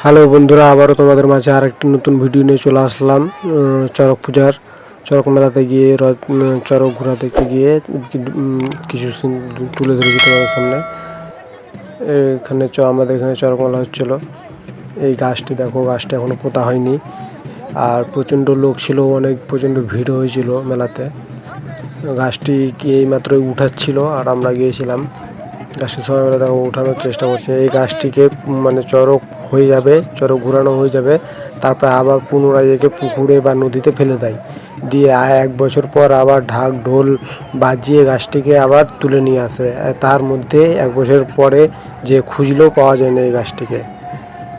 Hello বন্ধুরা, আবারও তোমাদের মাঝে আরেকটি নতুন ভিডিও নিয়ে চলে আসলাম। চড়ক পূজার চড়ক মেলাতে গিয়ে চড়ক ঘোরা দেখতে গিয়ে কিছু সিন তুলে ধরেছি তোমাদের সামনে। এখানে আমাদের এখানে চড়ক মেলা হচ্ছিলো। এই গাছটি দেখো, গাছটা এখনো পোতা হয়নি, আর প্রচণ্ড লোক ছিল, প্রচণ্ড ভিড় হয়েছিল মেলাতে। গাছটি কি এই মাত্রই উঠাচ্ছিল আর আমরা গিয়েছিলাম। গাছটি সবাই মিলে দেখো উঠানোর চেষ্টা করছে। এই গাছটিকে চড়ক হয়ে যাবে, চড়ক ঘোরানো হয়ে যাবে, তারপর আবার পুনরায় একে পুকুরে বা নদীতে ফেলে দেয়, দিয়ে 1 বছর পর আবার ঢাক ঢোল বাজিয়ে গাছটিকে আবার তুলে নিয়ে আসে। তার মধ্যে 1 বছর পরে যে খুঁজলেও পাওয়া যায় না এই গাছটিকে,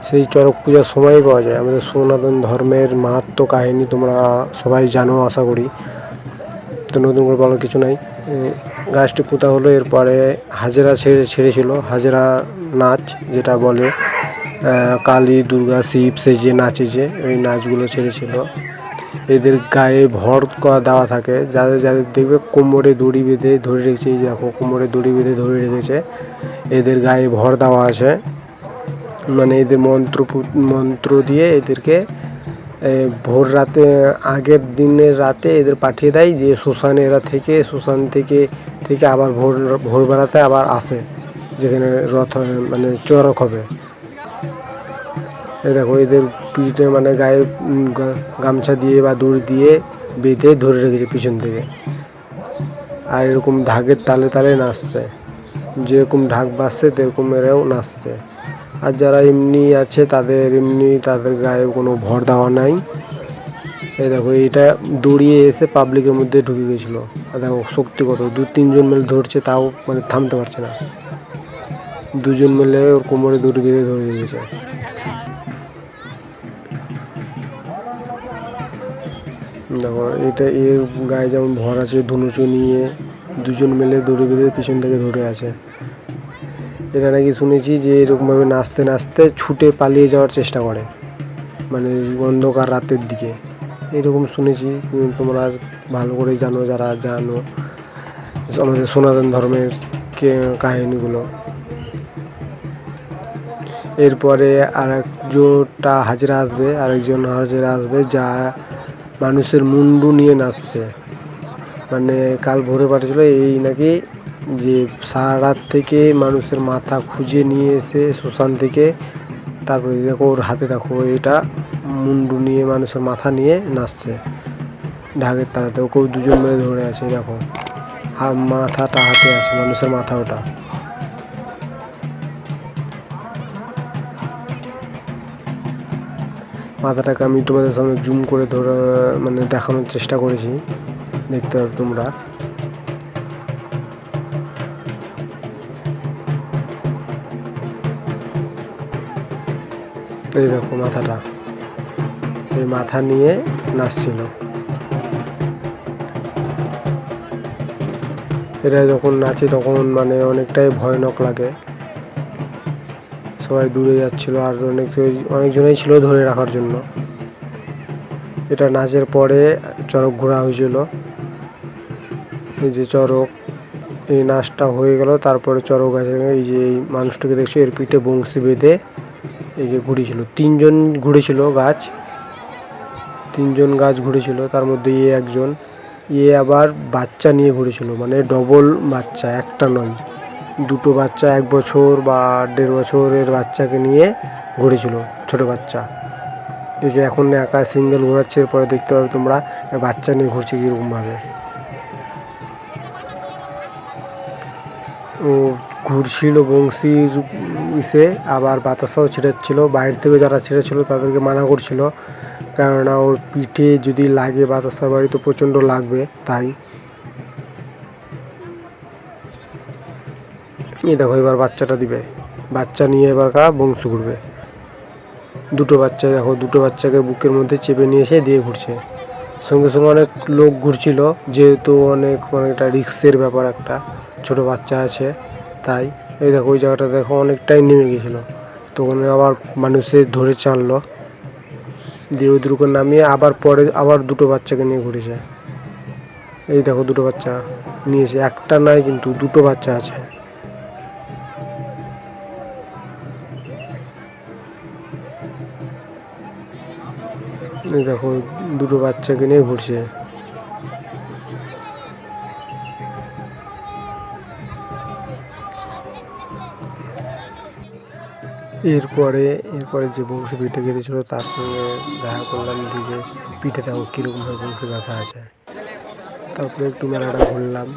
সেই চড়ক পূজার সময়ই পাওয়া যায়। আমাদের সনাতন ধর্মের মাহাত্ম্য কাহিনী তোমরা সবাই জানো আশা করি, তো নতুন করে বলার কিছু নাই। গাছটি পোতা হলো, এরপরে হাজরা ছেড়েছিল। হাজরা নাচ যেটা বলে, কালী দুর্গা শিব সে যে নাচে, যে এই নাচগুলো ছেড়েছিল। এদের গায়ে ভর দেওয়া থাকে, যাদের যাদের দেখবে কোমরে দড়ি বেঁধে ধরে রেখেছে। এই দেখো কোমরে দড়ি বেঁধে ধরে রেখেছে, এদের গায়ে ভর দেওয়া আছে। মানে এদের মন্ত্র দিয়ে এদেরকে ভোর রাতে, আগের দিনের রাতে এদের পাঠিয়ে দেয়, যে শ্মশানে এরা থেকে শ্মশান থেকে আবার ভোরবেলাতে আবার আসে, যেখানে রথ চড়ক হবে। এই দেখো এদের পিঠে গায়ে গামছা দিয়ে বা দড়ি দিয়ে বেঁধে ধরে রেখেছে পিছন থেকে, আর এরকম ঢাকের তালে তালে নাচছে। যেরকম ঢাক বাজছে তেরকম এরাও নাচছে। আর যারা এমনি আছে তাদের গায়ে কোনো ভর দেওয়া নাই। এই দেখো এটা দৌড়িয়ে এসে পাবলিকের মধ্যে ঢুকে গেছিলো। আর দেখো শক্তি কত, 2-3 জন মিলে ধরছে, তাও থামতে পারছে না। 2 জন মিলে ওর কোমরে দড়ি বেঁধে ধরে রেখেছে। দেখো এটা এর গায়ে যেমন ভর আছে, ধনুচু নিয়ে 2 জন মিলে দড়ি বেঁধে পিছন থেকে ধরে আছে। এরা নাকি শুনেছি যে এরকমভাবে নাচতে নাচতে ছুটে পালিয়ে যাওয়ার চেষ্টা করে, অন্ধকার রাতের দিকে, এরকম শুনেছি। তোমরা ভালো করে জানো, যারা জানো আমাদের সনাতন ধর্মের কাহিনীগুলো। এরপরে আরেকজনটা হাজরা আসবে, যা মানুষের মুন্ডু নিয়ে নাচছে। কাল ভোরে পাঠিয়েছিল এই নাকি, যে সারা রাত থেকে মানুষের মাথা খুঁজে নিয়ে এসে শ্মশান থেকে, তারপরে দেখো ওর হাতে দেখো এটা মুন্ডু নিয়ে মানুষের মাথা নিয়ে নাচছে ঢাকের তালাতে। ওকেও 2 জন মিলে ধরে আছে। দেখো মাথাটা হাতে আছে, মানুষের মাথা ওটা। মাথাটাকে আমি তোমাদের সামনে জুম করে দেখানোর চেষ্টা করেছি, দেখতে পাবে তোমরা। এই দেখো মাথাটা, এই মাথা নিয়ে নাচছিল। এরা যখন নাচে তখন অনেকটাই ভয়ানক লাগে। সবাই দূরে যাচ্ছিল, আর অনেকজনেই ছিল ধরে রাখার জন্য। এটা নাচের পরে চড়ক ঘোরা হয়েছিল। এই যে চড়ক, এই নাচটা হয়ে গেল, তারপরে চড়ক আছে। এই যে এই মানুষটাকে দেখছো, এর পিঠে বংশী বেঁধে এই যে ঘুরেছিল। 3 জন ঘুরেছিল গাছ, 3 জন গাছ ঘুরেছিল, তার মধ্যে একজন আবার বাচ্চা নিয়ে ঘুরেছিল, ডবল বাচ্চা, একটা নয়, 2টো বাচ্চা, 1 বছর বা 1.5 বছরের বাচ্চাকে নিয়ে ঘুরেছিল, ছোট বাচ্চা। একে এখন একা সিঙ্গেল ঘোরাচ্ছে, এরপরে দেখতে পাবে তোমরা বাচ্চা নিয়ে ঘুরছে কীরকমভাবে। ও ঘুরছিল বংশীর আবার বাতাসাও ছেড়েছিল। বাইরে থেকে যারা ছেড়েছিল তাদেরকে মানা করছিল, কেননা ওর পিঠে যদি লাগে বাতাসার বাড়ি তো প্রচণ্ড লাগবে, তাই। এই দেখো এবার বাচ্চাটা দিবে, বাচ্চা নিয়ে এবার বংশী ঘুরবে। 2টো বাচ্চা, দেখো 2টো বাচ্চাকে বুকের মধ্যে চেপে নিয়ে এসে দিয়ে ঘুরছে। সঙ্গে সঙ্গে অনেক লোক ঘুরছিল, যেহেতু একটা রিস্কের ব্যাপার, একটা ছোট বাচ্চা আছে, তাই। এই দেখো ওই জায়গাটা দেখো অনেকটাই নেমে গেছিলো, তখন আবার মানুষের ধরে টানলো, দিয়ে ওই দুটোকে নামিয়ে আবার 2টো বাচ্চাকে নিয়ে ঘুরেছে। এই দেখো 2টো বাচ্চা নিয়েছে, একটা নয় কিন্তু 2টো বাচ্চা আছে। এই দেখো দুটো বাচ্চাকে নিয়ে ঘুরছে। এরপরে যে বংশী পিঠে কেটেছিল তার সঙ্গে দেখা করলাম, দিকে পিঠে দেখো কীরকমভাবে বংশী গাঁথা আছে। তারপরে একটু মেলাটা ঘুরলাম,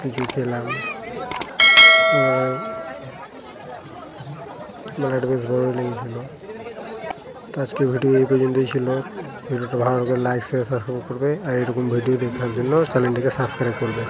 কিছু খেলাম। মেলাটা বেশ বড় লেগেছিলো। তো আজকের ভিডিও এই পর্যন্তই ছিল। ভিডিওটা ভালো লাগলে লাইক শেয়ার সাবস্ক্রাইব করবে, আর এরকম ভিডিও দেখার জন্য চ্যানেলটিকে সাবস্ক্রাইব করবে।